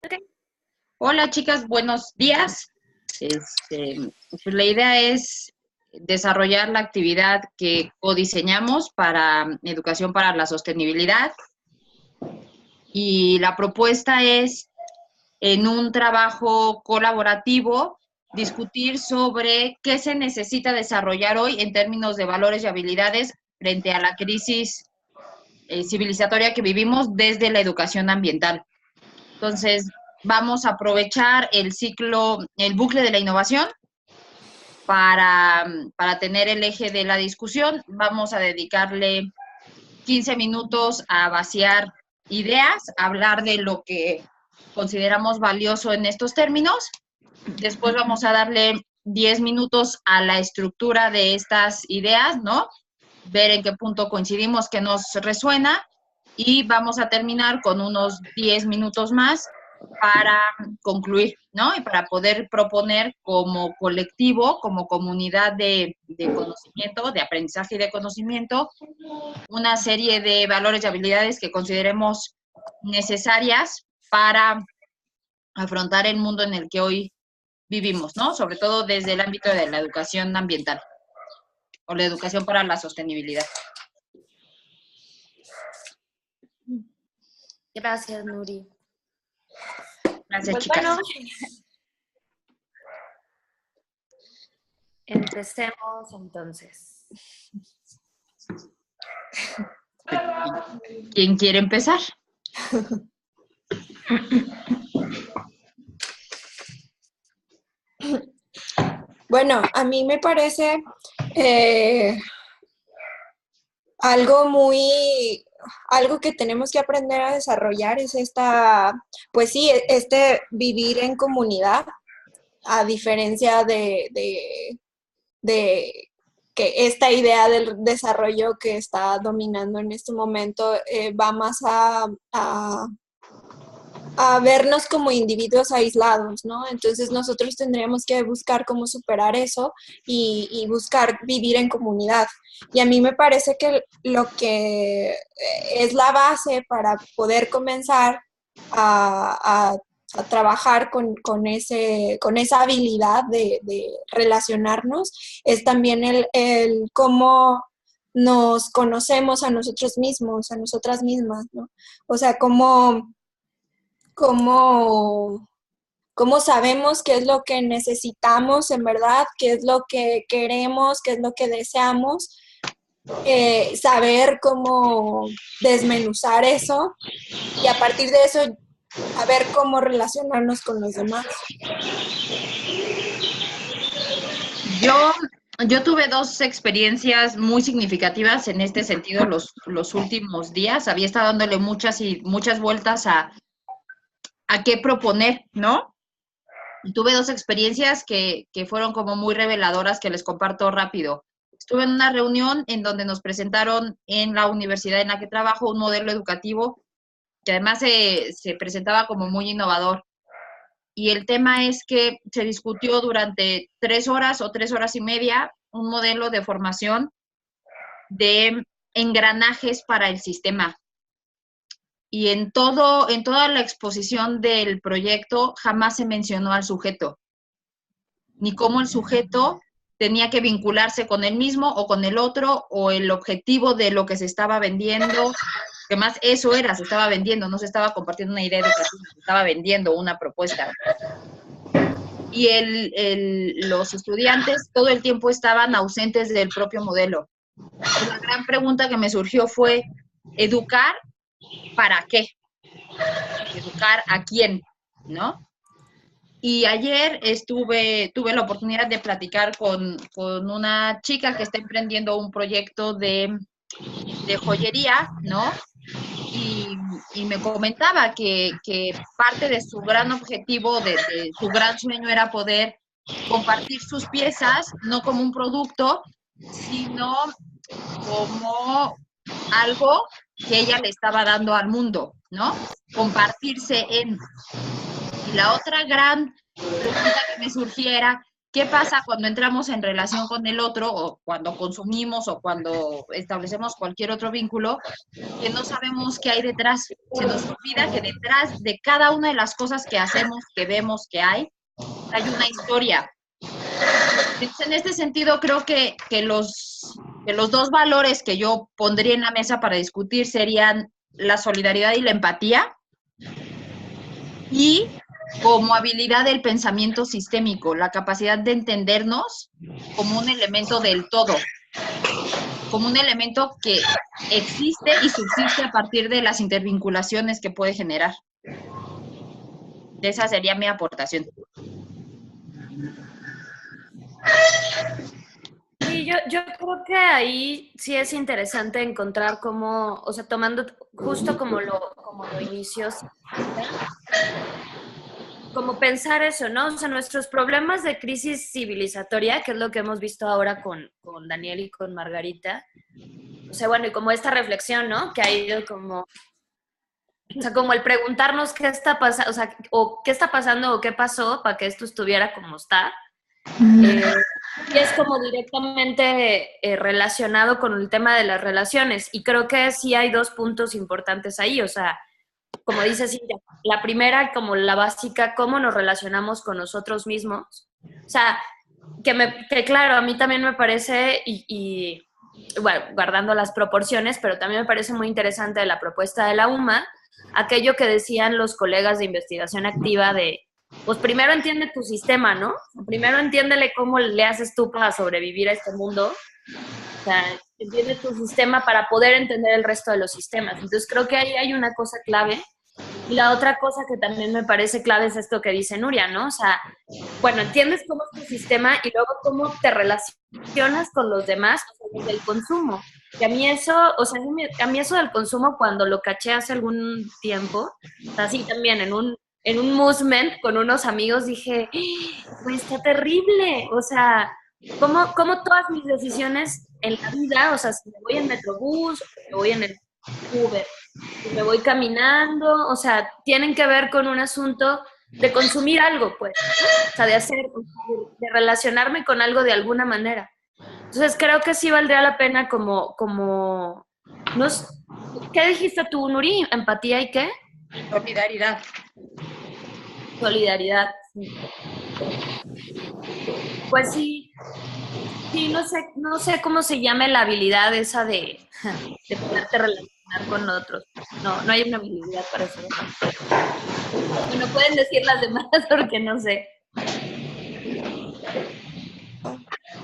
Ok. Hola chicas, buenos días. Pues la idea es desarrollar la actividad que codiseñamos para educación para la sostenibilidad y la propuesta es en un trabajo colaborativo discutir sobre qué se necesita desarrollar hoy en términos de valores y habilidades frente a la crisis civilizatoria que vivimos desde la educación ambiental. Entonces, vamos a aprovechar el ciclo, el bucle de la innovación para tener el eje de la discusión. Vamos a dedicarle 15 minutos a vaciar ideas, a hablar de lo que consideramos valioso en estos términos. Después vamos a darle 10 minutos a la estructura de estas ideas, ¿no? Ver en qué punto coincidimos, qué nos resuena, y vamos a terminar con unos 10 minutos más para concluir, ¿no? Y para poder proponer como colectivo, como comunidad de conocimiento, de aprendizaje y de conocimiento, una serie de valores y habilidades que consideremos necesarias para afrontar el mundo en el que hoy vivimos, ¿no? Sobre todo desde el ámbito de la educación ambiental o la educación para la sostenibilidad. Gracias, Nuri. Gracias, Pues chicas. bueno, empecemos entonces. ¿Quién quiere empezar? Bueno, a mí me parece algo que tenemos que aprender a desarrollar es pues sí, este vivir en comunidad, a diferencia de que esta idea del desarrollo que está dominando en este momento va más a vernos como individuos aislados, ¿no? Entonces nosotros tendríamos que buscar cómo superar eso y buscar vivir en comunidad. Y a mí me parece que lo que es la base para poder comenzar a trabajar con esa habilidad de relacionarnos es también el cómo nos conocemos a nosotros mismos, a nosotras mismas, ¿no? O sea, cómo sabemos qué es lo que necesitamos en verdad, qué es lo que queremos, qué es lo que deseamos, saber cómo desmenuzar eso y a partir de eso a ver cómo relacionarnos con los demás. Yo tuve dos experiencias muy significativas en este sentido los últimos días. Había estado dándole muchas vueltas a qué proponer, ¿no? Y tuve dos experiencias que fueron como muy reveladoras que les comparto rápido. Estuve en una reunión en donde nos presentaron en la universidad en la que trabajo un modelo educativo que además se presentaba como muy innovador. Y el tema es que se discutió durante 3 horas o 3 horas y media un modelo de formación de engranajes para el sistema. Y en toda la exposición del proyecto jamás se mencionó al sujeto, ni cómo el sujeto tenía que vincularse con él mismo o con el otro, o el objetivo de lo que se estaba vendiendo, que más eso era, se estaba vendiendo, no se estaba compartiendo una idea educativa, se estaba vendiendo una propuesta. Y los estudiantes todo el tiempo estaban ausentes del propio modelo. La gran pregunta que me surgió fue, ¿educar para qué? ¿Educar a quién? ¿No? Y ayer tuve la oportunidad de platicar con una chica que está emprendiendo un proyecto de joyería, ¿no? Y me comentaba que parte de su gran objetivo, de su gran sueño era poder compartir sus piezas, no como un producto, sino como algo que ella le estaba dando al mundo, ¿no? Compartirse en. Y la otra gran pregunta que me surgiera, ¿Qué pasa cuando entramos en relación con el otro o cuando consumimos o cuando establecemos cualquier otro vínculo que no sabemos qué hay detrás? Se nos olvida que detrás de cada una de las cosas que hacemos, que vemos, que hay una historia. Entonces, en este sentido, creo que los dos valores que yo pondría en la mesa para discutir serían la solidaridad y la empatía, y como habilidad del pensamiento sistémico, la capacidad de entendernos como un elemento del todo, como un elemento que existe y subsiste a partir de las intervinculaciones que puede generar. Esa sería mi aportación. Sí, yo creo que ahí sí es interesante encontrar cómo, o sea, tomando justo como lo inició, como pensar eso, ¿no? O sea, nuestros problemas de crisis civilizatoria, que es lo que hemos visto ahora con Daniel y con Margarita, o sea, bueno, y como esta reflexión, ¿no? Que ha ido como, o sea, como el preguntarnos qué está pasando, o sea, o qué está pasando o qué pasó para que esto estuviera como está. Y es como directamente relacionado con el tema de las relaciones. Y creo que sí hay dos puntos importantes ahí. O sea, como dice Cintia, la primera, como la básica, cómo nos relacionamos con nosotros mismos. O sea, que claro, a mí también me parece, bueno, guardando las proporciones, pero también me parece muy interesante la propuesta de la UMA, aquello que decían los colegas de investigación activa de, pues primero entiende tu sistema, ¿no? Primero entiéndele cómo le haces tú para sobrevivir a este mundo. O sea, entiende tu sistema para poder entender el resto de los sistemas. Entonces creo que ahí hay una cosa clave. Y la otra cosa que también me parece clave es esto que dice Nuria, ¿no? O sea, bueno, entiendes cómo es tu sistema y luego cómo te relacionas con los demás, o sea, desde el consumo. Y a mí eso, o sea, a mí eso del consumo cuando lo caché hace algún tiempo, o sea, sí, también en un movement con unos amigos dije, pues está terrible, o sea, cómo todas mis decisiones en la vida, o sea, si me voy en Metrobús, o me voy en el Uber, si me voy caminando, o sea, tienen que ver con un asunto de consumir algo, pues, ¿no? O sea, de hacer, de relacionarme con algo de alguna manera. Entonces creo que sí valdría la pena no, ¿qué dijiste tú, Nuri? ¿Empatía y qué? Solidaridad. Solidaridad. Sí. Pues sí, no sé cómo se llame la habilidad esa de poderte relacionar con otros. No hay una habilidad para eso. No pueden decir las demás porque no sé.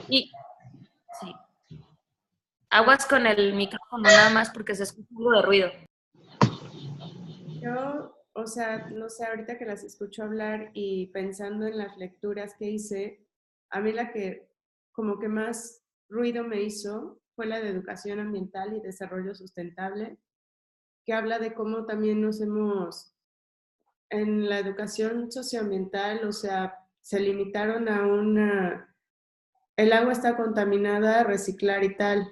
Y sí. Aguas con el micrófono nada más porque se escucha algo de ruido. Yo, o sea, no sé, ahorita que las escucho hablar y pensando en las lecturas que hice, a mí la que como que más ruido me hizo fue la de educación ambiental y desarrollo sustentable, que habla de cómo también nos hemos, en la educación socioambiental, o sea, se limitaron a el agua está contaminada, reciclar y tal,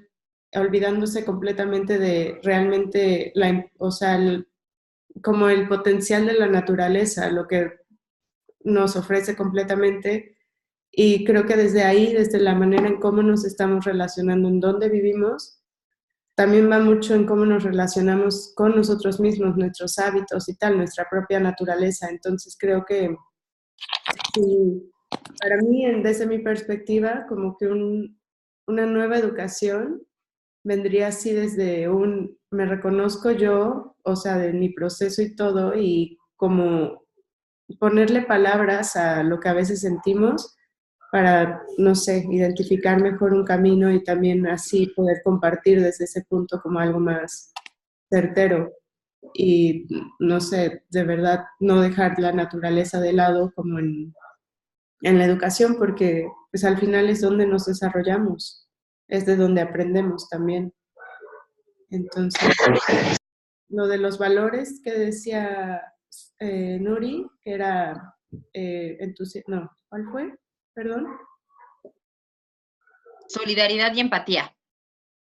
olvidándose completamente de realmente, o sea, como el potencial de la naturaleza, lo que nos ofrece completamente. Y creo que desde ahí, desde la manera en cómo nos estamos relacionando, en dónde vivimos, también va mucho en cómo nos relacionamos con nosotros mismos, nuestros hábitos y tal, nuestra propia naturaleza. Entonces creo que sí, para mí, desde mi perspectiva, como que una nueva educación vendría así desde me reconozco yo, o sea, de mi proceso y todo, y como ponerle palabras a lo que a veces sentimos para, no sé, identificar mejor un camino y también así poder compartir desde ese punto como algo más certero y, no sé, de verdad no dejar la naturaleza de lado como en la educación, porque pues al final es donde nos desarrollamos, es de donde aprendemos también. Entonces, lo de los valores que decía Nuri, que era no, ¿cuál fue? Perdón. Solidaridad y empatía.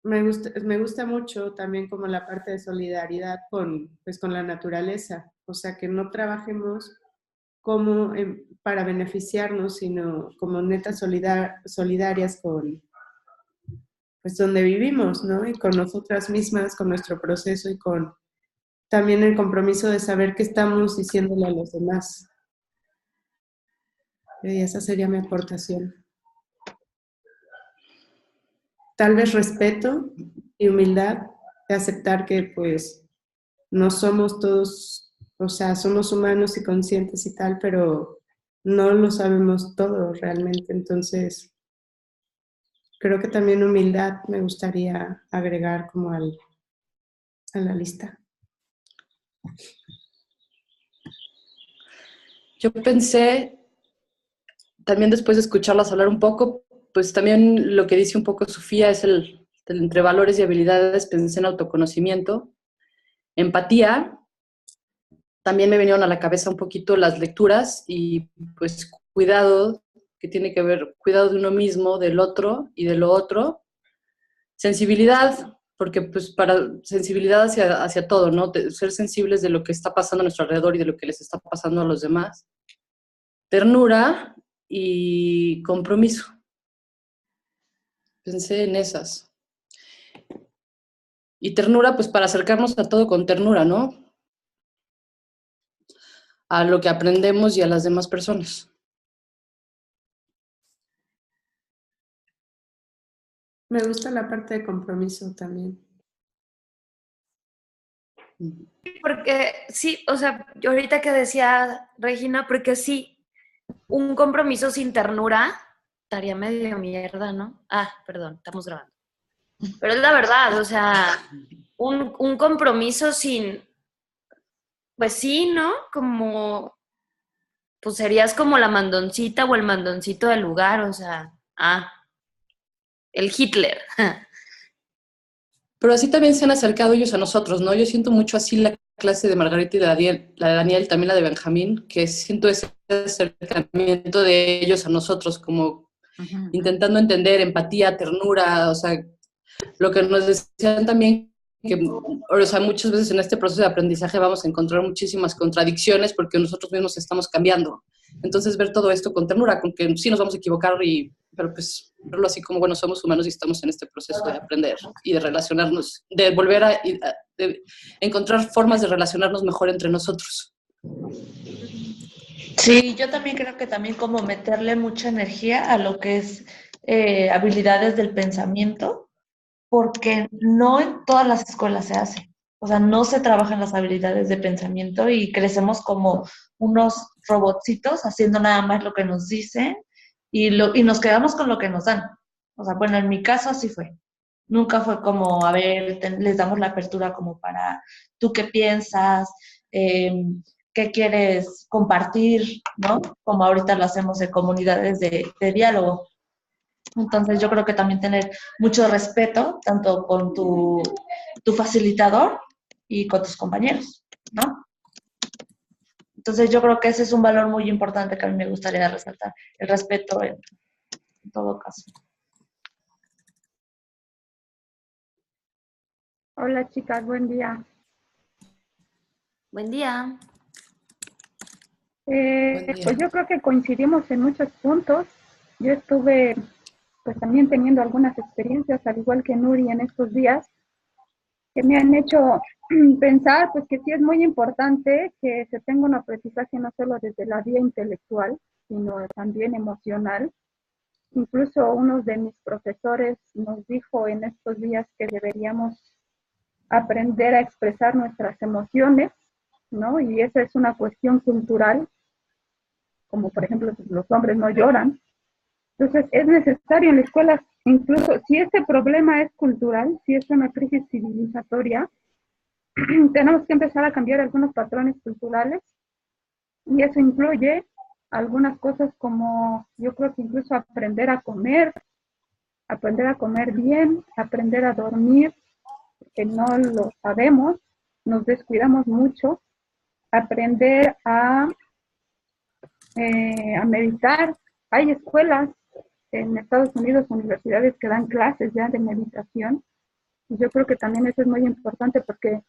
Me gusta mucho también como la parte de solidaridad con la naturaleza, o sea, que no trabajemos como para beneficiarnos, sino como netas solidarias con, pues, donde vivimos, ¿no? Y con nosotras mismas, con nuestro proceso y con también el compromiso de saber qué estamos diciéndole a los demás. Y esa sería mi aportación. Tal vez respeto y humildad de aceptar que pues no somos todos, o sea, somos humanos y conscientes y tal, pero no lo sabemos todo realmente. Entonces, creo que también humildad me gustaría agregar como a la lista. Yo pensé, también después de escucharlas hablar un poco, pues también lo que dice un poco Sofía es entre valores y habilidades, pensé en autoconocimiento, empatía, también me vinieron a la cabeza un poquito las lecturas y pues cuidado, que tiene que ver, cuidado de uno mismo, del otro y de lo otro, sensibilidad, porque pues para sensibilidad hacia todo, ¿no? Ser sensibles de lo que está pasando a nuestro alrededor y de lo que les está pasando a los demás. Ternura y compromiso. Pensé en esas. Y ternura, pues para acercarnos a todo con ternura, ¿no? A lo que aprendemos y a las demás personas. Me gusta la parte de compromiso también. Porque sí, o sea, yo ahorita que decía Regina, porque sí, un compromiso sin ternura estaría medio mierda, ¿no? Ah, perdón, estamos grabando. Pero es la verdad, o sea, un compromiso sin, pues sí, ¿no? Como, pues serías como la mandoncita o el mandoncito del lugar, o sea, el Hitler. Pero así también se han acercado ellos a nosotros, ¿no? Yo siento mucho así la clase de Margarita y la de Daniel, también la de Benjamín, que siento ese acercamiento de ellos a nosotros, como intentando entender, empatía, ternura, o sea, lo que nos decían también, que, o sea, muchas veces en este proceso de aprendizaje vamos a encontrar muchísimas contradicciones porque nosotros mismos estamos cambiando. Entonces, ver todo esto con ternura, con que sí nos vamos a equivocar, pero pues verlo así como, bueno, somos humanos y estamos en este proceso de aprender y de relacionarnos, de volver de encontrar formas de relacionarnos mejor entre nosotros. Sí, yo también creo que también como meterle mucha energía a lo que es habilidades del pensamiento, porque no en todas las escuelas se hace. O sea, no se trabajan las habilidades de pensamiento y crecemos como unos robotcitos haciendo nada más lo que nos dicen y nos quedamos con lo que nos dan. O sea, bueno, en mi caso así fue. Nunca fue como, a ver, les damos la apertura como para, ¿tú qué piensas? ¿Qué quieres compartir? ¿No? Como ahorita lo hacemos en comunidades de diálogo. Entonces yo creo que también tener mucho respeto, tanto con tu facilitador y con tus compañeros, ¿no? Entonces yo creo que ese es un valor muy importante que a mí me gustaría resaltar, el respeto en todo caso. Hola chicas, buen día. Buen día. Pues yo creo que coincidimos en muchos puntos. Yo estuve pues también teniendo algunas experiencias, al igual que Nuri en estos días, que me han hecho pensar pues que sí es muy importante que se tenga un aprendizaje no solo desde la vía intelectual, sino también emocional. Incluso uno de mis profesores nos dijo en estos días que deberíamos aprender a expresar nuestras emociones, ¿no? Y esa es una cuestión cultural, como por ejemplo los hombres no lloran. Entonces es necesario en la escuela, incluso si este problema es cultural, si es una crisis civilizatoria, tenemos que empezar a cambiar algunos patrones culturales y eso incluye algunas cosas como, yo creo que incluso aprender a comer bien, aprender a dormir, que no lo sabemos, nos descuidamos mucho, aprender a meditar. Hay escuelas en Estados Unidos, universidades que dan clases ya de meditación, y yo creo que también eso es muy importante porque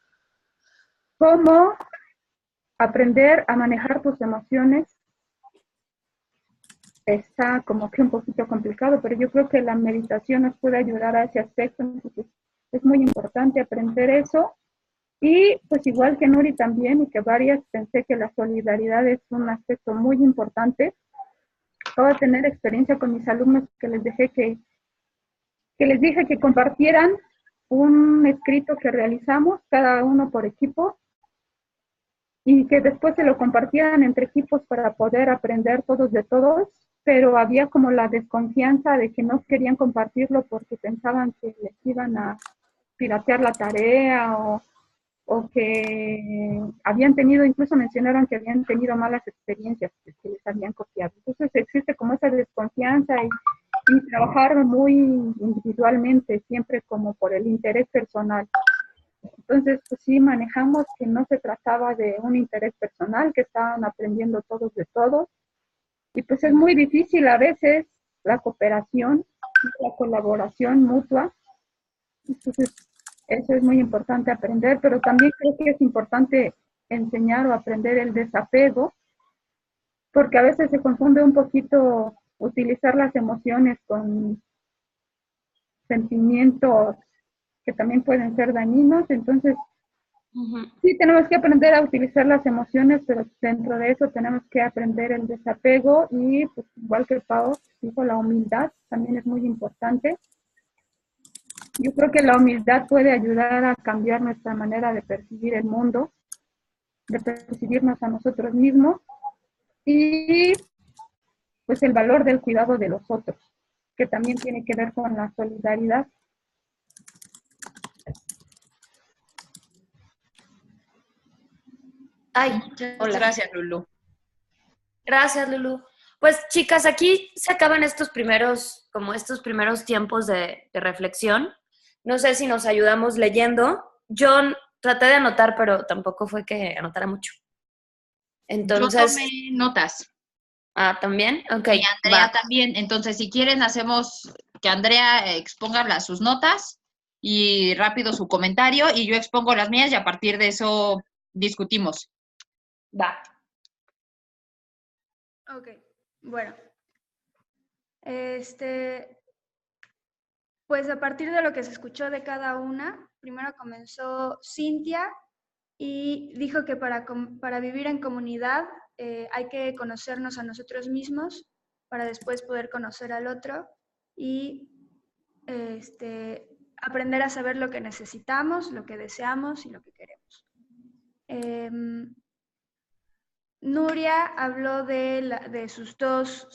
cómo aprender a manejar tus emociones está como que un poquito complicado, pero yo creo que la meditación nos puede ayudar a ese aspecto, entonces es muy importante aprender eso. Y pues igual que Nuri también, y que varias, pensé que la solidaridad es un aspecto muy importante. Acabo de tener experiencia con mis alumnos que les dije que compartieran un escrito que realizamos, cada uno por equipo, y que después se lo compartieran entre equipos para poder aprender todos de todos, pero había como la desconfianza de que no querían compartirlo porque pensaban que les iban a piratear la tarea o que habían tenido, incluso mencionaron que habían tenido malas experiencias, que les habían copiado. Entonces existe como esa desconfianza y trabajar muy individualmente, siempre como por el interés personal. Entonces, pues sí, manejamos que no se trataba de un interés personal, que estaban aprendiendo todos de todos. Y pues es muy difícil a veces la cooperación, la colaboración mutua. Entonces, eso es muy importante aprender, pero también creo que es importante enseñar o aprender el desapego, porque a veces se confunde un poquito utilizar las emociones con sentimientos que también pueden ser dañinos. Entonces, sí tenemos que aprender a utilizar las emociones, pero dentro de eso tenemos que aprender el desapego y, pues, igual que Pau dijo, la humildad también es muy importante. Yo creo que la humildad puede ayudar a cambiar nuestra manera de percibir el mundo, de percibirnos a nosotros mismos y pues el valor del cuidado de los otros, que también tiene que ver con la solidaridad. Ay, Muchas hola. gracias, Lulu. Gracias, Lulu. Pues chicas, aquí se acaban estos primeros tiempos de reflexión. No sé si nos ayudamos leyendo. Yo traté de anotar, pero tampoco fue que anotara mucho. Yo Entonces, tomé notas ¿también? Ok, y Andrea va. también. Entonces, si quieren, hacemos que Andrea exponga sus notas y rápido su comentario y yo expongo las mías y a partir de eso discutimos. Va. Ok, bueno. Pues a partir de lo que se escuchó de cada una, primero comenzó Cintia y dijo que para vivir en comunidad hay que conocernos a nosotros mismos para después poder conocer al otro y aprender a saber lo que necesitamos, lo que deseamos y lo que queremos. Nuria habló de sus dos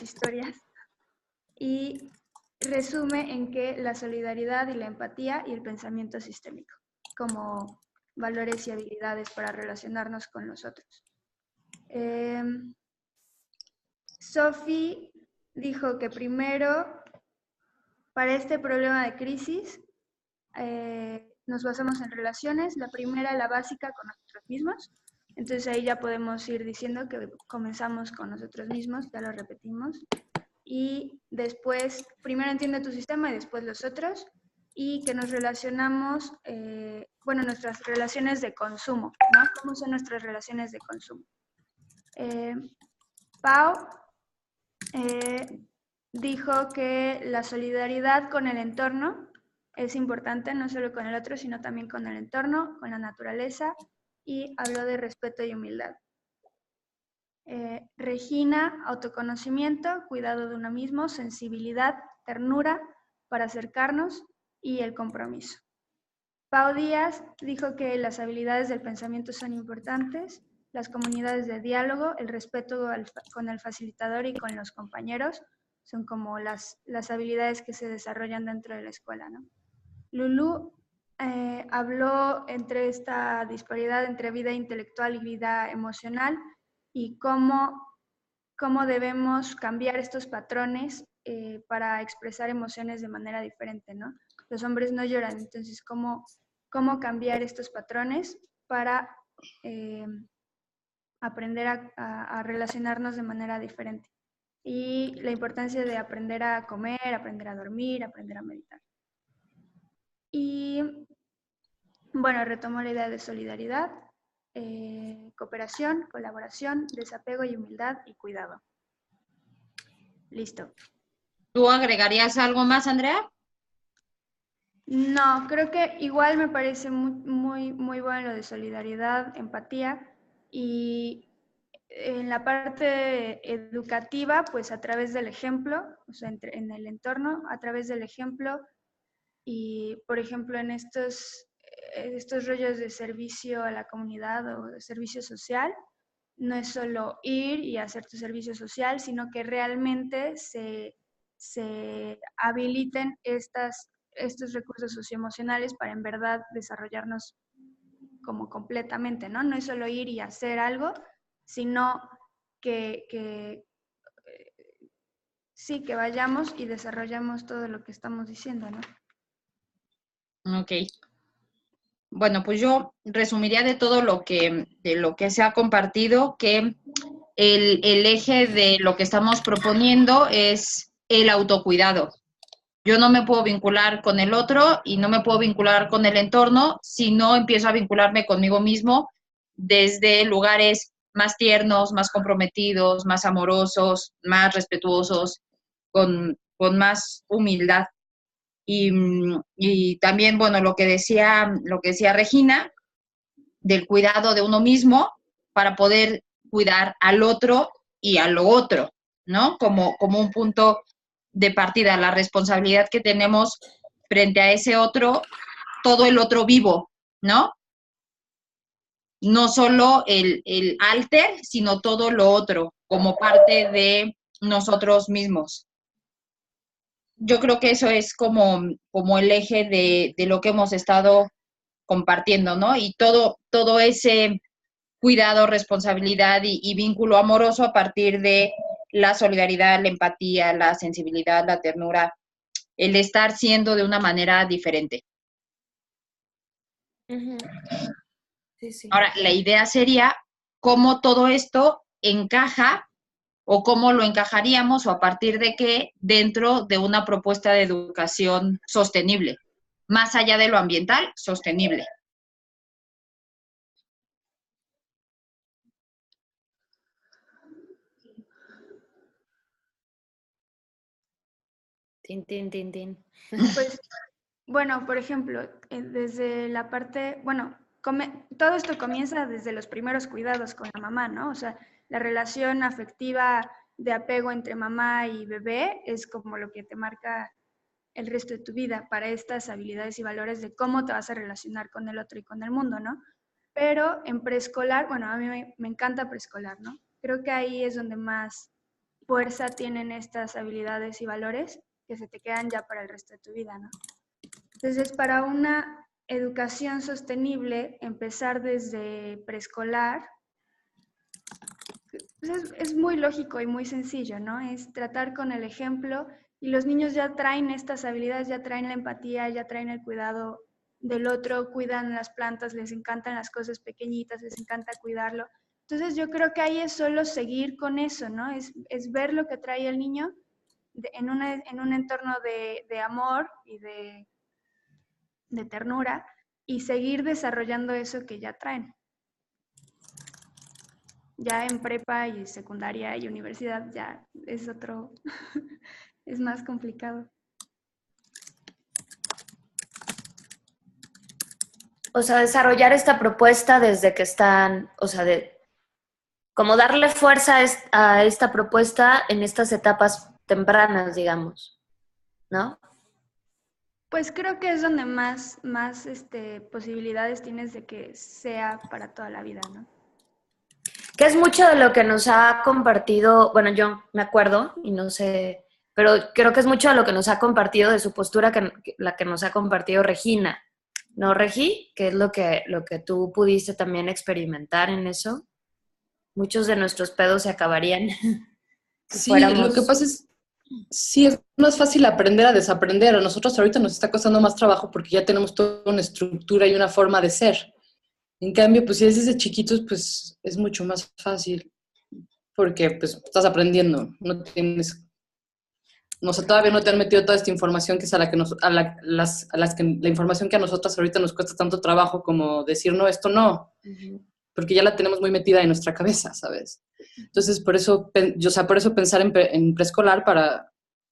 historias y resume en que la solidaridad y la empatía y el pensamiento sistémico como valores y habilidades para relacionarnos con los otros. Sophie dijo que primero, para este problema de crisis, nos basamos en relaciones. La primera, la básica, con nosotros mismos. Entonces ahí ya podemos ir diciendo que comenzamos con nosotros mismos, ya lo repetimos. Y después, primero entiende tu sistema y después los otros. Y que nos relacionamos, nuestras relaciones de consumo, ¿no? ¿Cómo son nuestras relaciones de consumo? Pau dijo que la solidaridad con el entorno es importante, no solo con el otro, sino también con el entorno, con la naturaleza, y habló de respeto y humildad. Regina, autoconocimiento, cuidado de uno mismo, sensibilidad, ternura para acercarnos y el compromiso. Pau Díaz dijo que las habilidades del pensamiento son importantes, las comunidades de diálogo, el respeto con el facilitador y con los compañeros son como las habilidades que se desarrollan dentro de la escuela, ¿no? Lulu habló entre esta disparidad entre vida intelectual y vida emocional y cómo debemos cambiar estos patrones para expresar emociones de manera diferente, ¿no? Los hombres no lloran, entonces, ¿cómo cambiar estos patrones para aprender a relacionarnos de manera diferente? Y la importancia de aprender a comer, aprender a dormir, aprender a meditar. Y bueno, retomo la idea de solidaridad. cooperación, colaboración, desapego y humildad y cuidado. Listo. ¿Tú agregarías algo más, Andrea? No, creo que igual me parece muy bueno lo de solidaridad, empatía y en la parte educativa, pues a través del ejemplo, o sea, en el entorno, a través del ejemplo y, por ejemplo, en estos rollos de servicio a la comunidad o de servicio social, no es solo ir y hacer tu servicio social, sino que realmente se habiliten estos recursos socioemocionales para en verdad desarrollarnos como completamente, ¿no? No es solo ir y hacer algo, sino que sí, que vayamos y desarrollemos todo lo que estamos diciendo, ¿no? Ok. Bueno, pues yo resumiría de lo que se ha compartido que el eje de lo que estamos proponiendo es el autocuidado. Yo no me puedo vincular con el otro y no me puedo vincular con el entorno si no empiezo a vincularme conmigo mismo desde lugares más tiernos, más comprometidos, más amorosos, más respetuosos, con más humildad. Y también, bueno, lo que decía Regina, del cuidado de uno mismo para poder cuidar al otro y a lo otro, ¿no? Como un punto de partida, la responsabilidad que tenemos frente a ese otro, todo el otro vivo, ¿no? No solo el alter, sino todo lo otro, como parte de nosotros mismos. Yo creo que eso es como el eje de lo que hemos estado compartiendo, ¿no? Y todo ese cuidado, responsabilidad y vínculo amoroso a partir de la solidaridad, la empatía, la sensibilidad, la ternura, el estar siendo de una manera diferente. Sí, sí. Ahora, la idea sería cómo todo esto encaja o cómo lo encajaríamos o a partir de qué dentro de una propuesta de educación sostenible, más allá de lo ambiental, sostenible. Tin, tin, tin, tin. Pues, bueno, por ejemplo, desde la parte, bueno, todo esto comienza desde los primeros cuidados con la mamá, ¿no? O sea, la relación afectiva de apego entre mamá y bebé es como lo que te marca el resto de tu vida para estas habilidades y valores de cómo te vas a relacionar con el otro y con el mundo, ¿no? Pero en preescolar, bueno, a mí me encanta preescolar, ¿no? Creo que ahí es donde más fuerza tienen estas habilidades y valores que se te quedan ya para el resto de tu vida, ¿no? Entonces, para una educación sostenible, empezar desde preescolar, pues es muy lógico y muy sencillo, ¿no? Es tratar con el ejemplo y los niños ya traen estas habilidades, ya traen la empatía, ya traen el cuidado del otro, cuidan las plantas, les encantan las cosas pequeñitas, les encanta cuidarlo. Entonces yo creo que ahí es solo seguir con eso, ¿no? Es ver lo que trae el niño en un entorno de amor y de ternura y seguir desarrollando eso que ya traen. Ya en prepa y secundaria y universidad ya es otro, es más complicado. O sea, desarrollar esta propuesta desde que están, o sea, como darle fuerza a esta propuesta en estas etapas tempranas, digamos, ¿no? Pues creo que es donde más posibilidades tienes de que sea para toda la vida, ¿no? Que es mucho de lo que nos ha compartido, bueno, yo me acuerdo y no sé, pero creo que es mucho de lo que nos ha compartido de su postura, la que nos ha compartido Regina, ¿no, Regi? Que es lo que tú pudiste también experimentar en eso. Muchos de nuestros pedos se acabarían. Sí, lo que pasa es, sí, es más fácil aprender a desaprender. A nosotros ahorita nos está costando más trabajo porque ya tenemos toda una estructura y una forma de ser. En cambio, pues si es desde chiquitos, pues es mucho más fácil porque pues estás aprendiendo, no tienes, no sé, todavía no te han metido toda esta información que es la información que a nosotras ahorita nos cuesta tanto trabajo como decir no, esto no. porque ya la tenemos muy metida en nuestra cabeza, ¿sabes? Entonces, por eso pensar en preescolar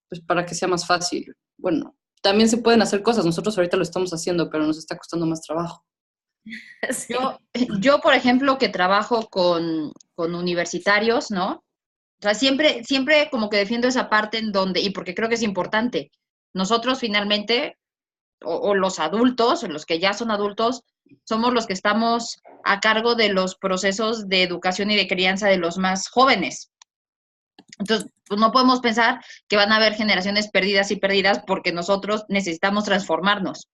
pues, para que sea más fácil. Bueno, también se pueden hacer cosas, nosotros ahorita lo estamos haciendo, pero nos está costando más trabajo. Sí. Yo, por ejemplo, que trabajo con universitarios, ¿no? O sea, siempre como que defiendo esa parte en donde, y porque creo que es importante, nosotros finalmente, o los adultos, o los que ya son adultos, somos los que estamos a cargo de los procesos de educación y de crianza de los más jóvenes. Entonces, pues no podemos pensar que van a haber generaciones perdidas y perdidas porque nosotros necesitamos transformarnos.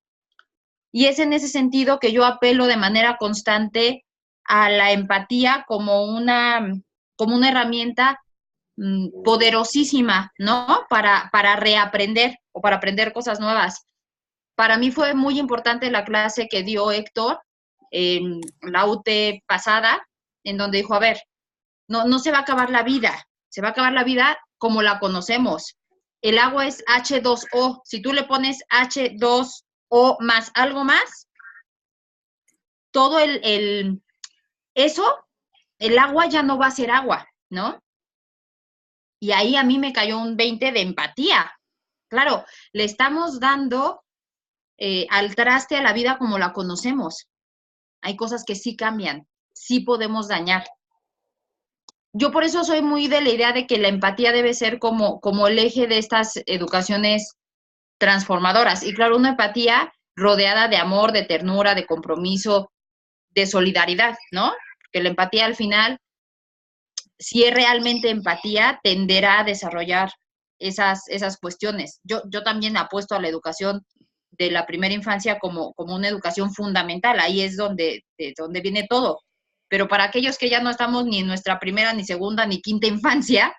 Y es en ese sentido que yo apelo de manera constante a la empatía como una herramienta poderosísima, ¿no? Para reaprender o para aprender cosas nuevas. Para mí fue muy importante la clase que dio Héctor en la UT pasada, en donde dijo, a ver, no se va a acabar la vida, se va a acabar la vida como la conocemos. El agua es H2O. Si tú le pones H2O más algo más, todo el agua ya no va a ser agua, ¿no? Y ahí a mí me cayó un 20 de empatía. Claro, le estamos dando al traste a la vida como la conocemos. Hay cosas que sí cambian, sí podemos dañar. Yo por eso soy muy de la idea de que la empatía debe ser como el eje de estas educaciones transformadoras. Y claro, una empatía rodeada de amor, de ternura, de compromiso, de solidaridad, ¿no? Porque la empatía al final, si es realmente empatía, tenderá a desarrollar esas cuestiones. Yo también apuesto a la educación de la primera infancia como una educación fundamental. Ahí es de donde viene todo. Pero para aquellos que ya no estamos ni en nuestra primera, ni segunda, ni quinta infancia,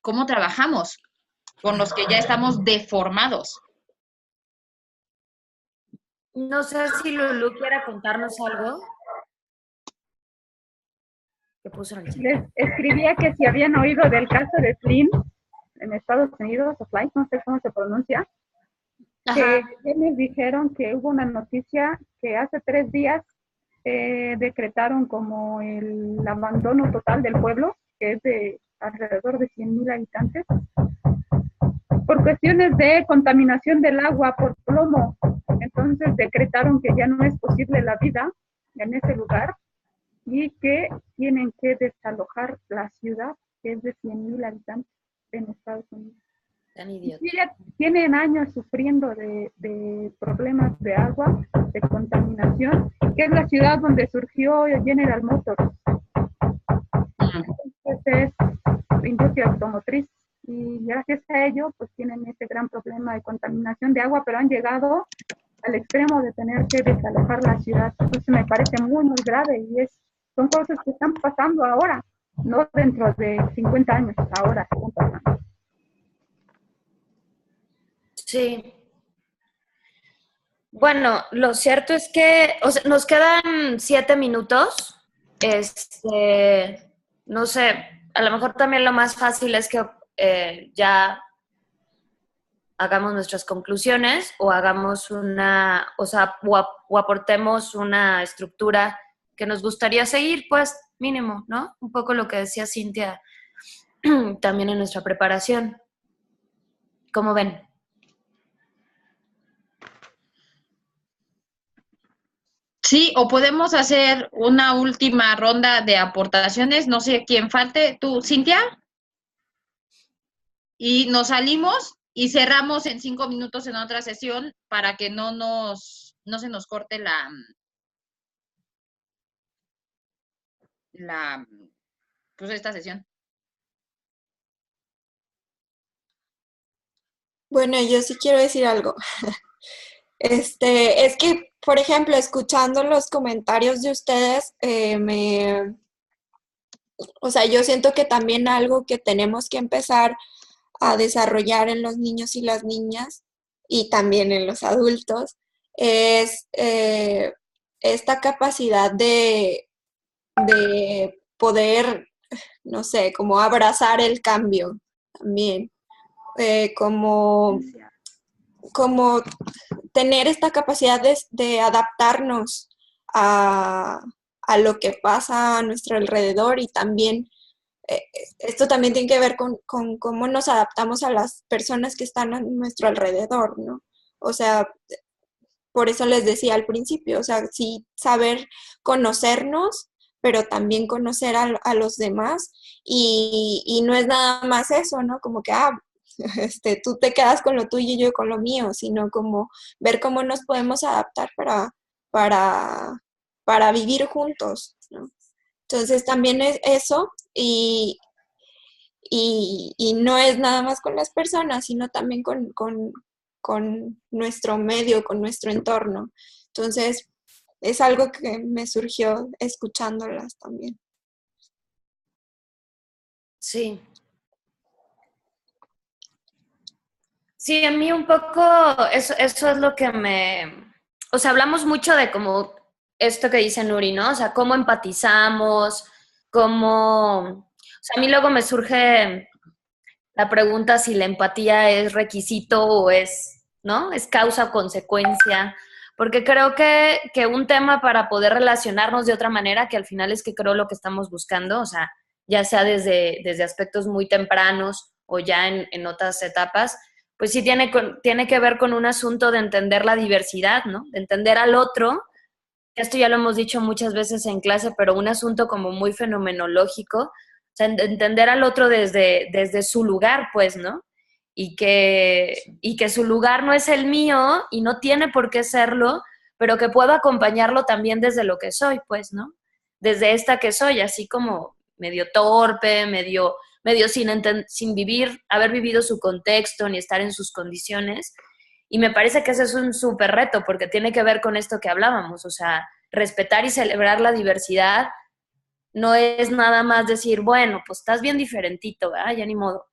¿cómo trabajamos con los que ya estamos deformados? No sé si Lulu quiera contarnos algo. Que puso en el chat. Les escribía que si habían oído del caso de Flynn en Estados Unidos, o Flynn, no sé cómo se pronuncia, que les dijeron que hubo una noticia que hace 3 días decretaron como el abandono total del pueblo, que es de alrededor de 100,000 habitantes, por cuestiones de contaminación del agua por plomo. Entonces decretaron que ya no es posible la vida en ese lugar y que tienen que desalojar la ciudad, que es de 100,000 habitantes en Estados Unidos. Y ya tienen años sufriendo de problemas de agua, de contaminación, que es la ciudad donde surgió General Motors. Entonces es industria automotriz y gracias a ello pues tienen ese gran problema de contaminación de agua, pero han llegado al extremo de tener que desalojar la ciudad. Entonces me parece muy, muy grave y son cosas que están pasando ahora, no dentro de 50 años, ahora están pasando. Sí. Bueno, lo cierto es que nos quedan 7 minutos. No sé, a lo mejor también lo más fácil es que ya hagamos nuestras conclusiones o hagamos o aportemos una estructura que nos gustaría seguir, pues mínimo, ¿no? Un poco lo que decía Cintia también en nuestra preparación. ¿Cómo ven? Sí, o podemos hacer una última ronda de aportaciones, no sé quién falte, tú, Cintia, y nos salimos y cerramos en 5 minutos en otra sesión para que no se nos corte pues esta sesión. Bueno, yo sí quiero decir algo. Es que, por ejemplo, escuchando los comentarios de ustedes, yo siento que también algo que tenemos que empezar a desarrollar en los niños y las niñas y también en los adultos es esta capacidad de poder, no sé, como abrazar el cambio también, como tener esta capacidad de adaptarnos a a lo que pasa a nuestro alrededor y también esto también tiene que ver con cómo nos adaptamos a las personas que están a nuestro alrededor, ¿no? O sea, por eso les decía al principio, o sea, sí saber conocernos, pero también conocer a los demás y no es nada más eso, ¿no? Como que, tú te quedas con lo tuyo y yo con lo mío, sino como ver cómo nos podemos adaptar para, para vivir juntos, ¿no? Entonces también es eso y no es nada más con las personas, sino también con nuestro medio, con nuestro entorno. Entonces, es algo que me surgió escuchándolas también. Sí. Sí, a mí un poco eso es lo que o sea, hablamos mucho de como esto que dice Nuri, ¿no? O sea, cómo empatizamos, o sea, a mí luego me surge la pregunta si la empatía es requisito o ¿no? Es causa o consecuencia, porque creo que un tema para poder relacionarnos de otra manera, que al final es que creo lo que estamos buscando, o sea, ya sea desde aspectos muy tempranos o ya en otras etapas, pues sí tiene que ver con un asunto de entender la diversidad, ¿no? De entender al otro. Esto ya lo hemos dicho muchas veces en clase, pero un asunto como muy fenomenológico, o sea, entender al otro desde su lugar, pues, ¿no? Y que su lugar no es el mío y no tiene por qué serlo, pero que puedo acompañarlo también desde lo que soy, pues, ¿no? Desde esta que soy, así como medio torpe, medio sin haber vivido su contexto ni estar en sus condiciones. Y me parece que ese es un súper reto, porque tiene que ver con esto que hablábamos, o sea, respetar y celebrar la diversidad no es nada más decir, bueno, pues estás bien diferentito, ¿verdad? Ya ni modo,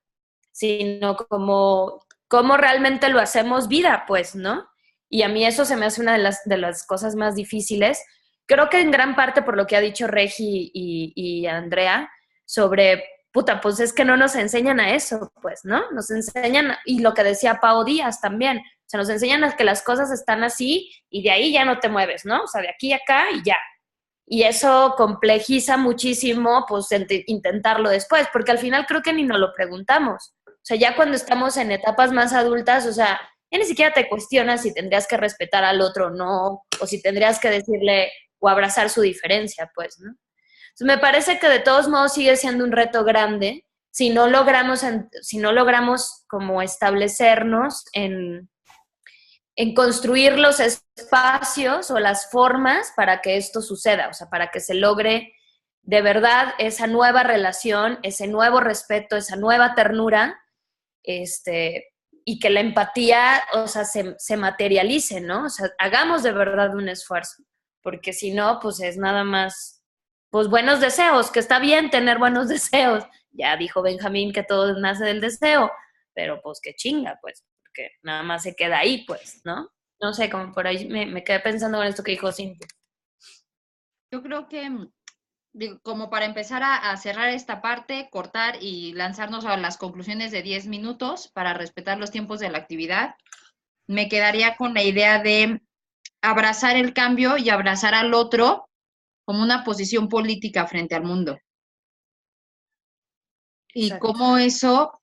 sino como realmente lo hacemos vida, pues, ¿no? Y a mí eso se me hace una de las cosas más difíciles. Creo que en gran parte por lo que ha dicho Regi y Andrea sobre, puta, pues es que no nos enseñan a eso, pues, ¿no? Nos enseñan, y lo que decía Pau Díaz también, o sea, nos enseñan a que las cosas están así y de ahí ya no te mueves, ¿no? O sea, de aquí a acá y ya. Y eso complejiza muchísimo, pues, intentarlo después, porque al final creo que ni nos lo preguntamos. O sea, ya cuando estamos en etapas más adultas, o sea, ya ni siquiera te cuestionas si tendrías que respetar al otro o no, o si tendrías que decirle o abrazar su diferencia, pues, ¿no? Entonces, me parece que de todos modos sigue siendo un reto grande si no logramos como establecernos en construir los espacios o las formas para que esto suceda, o sea, para que se logre de verdad esa nueva relación, ese nuevo respeto, esa nueva ternura, y que la empatía, o sea, se materialice, ¿no? O sea, hagamos de verdad un esfuerzo, porque si no, pues es nada más, pues buenos deseos, que está bien tener buenos deseos. Ya dijo Benjamín que todo nace del deseo, pero pues qué chinga, pues, porque nada más se queda ahí, pues, ¿no? No sé, como por ahí me quedé pensando en esto que dijo Cintia. Yo creo que, como para empezar a cerrar esta parte, cortar y lanzarnos a las conclusiones de 10 minutos para respetar los tiempos de la actividad, me quedaría con la idea de abrazar el cambio y abrazar al otro como una posición política frente al mundo. Y Exacto. cómo eso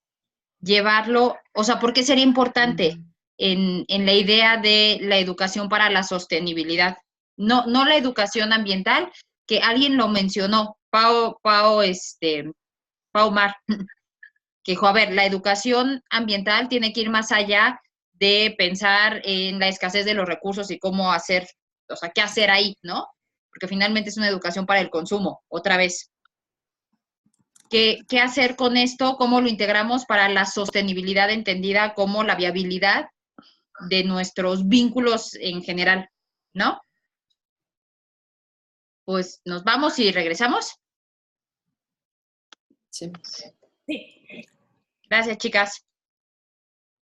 llevarlo, o sea, ¿por qué sería importante en la idea de la educación para la sostenibilidad? No la educación ambiental, que alguien lo mencionó, Pau Mar, que dijo, a ver, la educación ambiental tiene que ir más allá de pensar en la escasez de los recursos y cómo hacer, o sea, qué hacer ahí, ¿no? Porque finalmente es una educación para el consumo, otra vez. ¿Qué hacer con esto? ¿Cómo lo integramos para la sostenibilidad entendida como la viabilidad de nuestros vínculos en general, ¿no? Pues nos vamos y regresamos. Sí. Sí. Gracias, chicas.